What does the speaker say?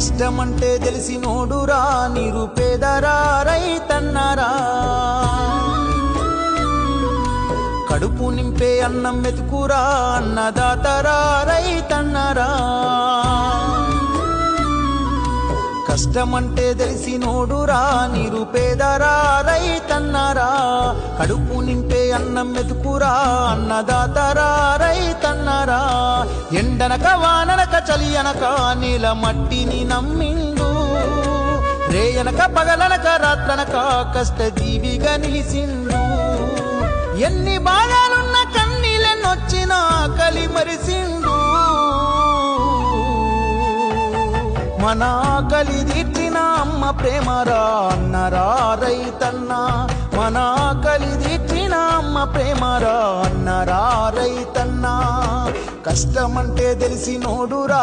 కష్టమంటే తెలిసినోడురా నిరుపేదరా రైతన్నరా కడుపు నింపే అన్నం మెతుకురా అన్నదాతరా రైతన్నరా కష్టమంటే తెలిసినోడురా నిరుపేదరా రైతన్నరా కడుపు నింపే అన్నం మెతుకురా అన్నదాతరా రైతన్నరా ఎండనక వాననక చలి అనక నీల మట్టిని నమ్మిండు రేయనక పగలనక రాత్రనక కష్టజీవిగా నిలిసిండు ఎన్ని బాధలున్న కన్నీళ్ళెన్నొచ్చినా ఆకలి మరిసిండు మన ఆకలి తీర్చిన అమ్మ ప్రేమరా అన్నరా రైతన్న మన ఆకలి తీర్చిన అమ్మ ప్రేమరా అన్నరా రైతన్న కష్టమంటే తెలిసినోడురా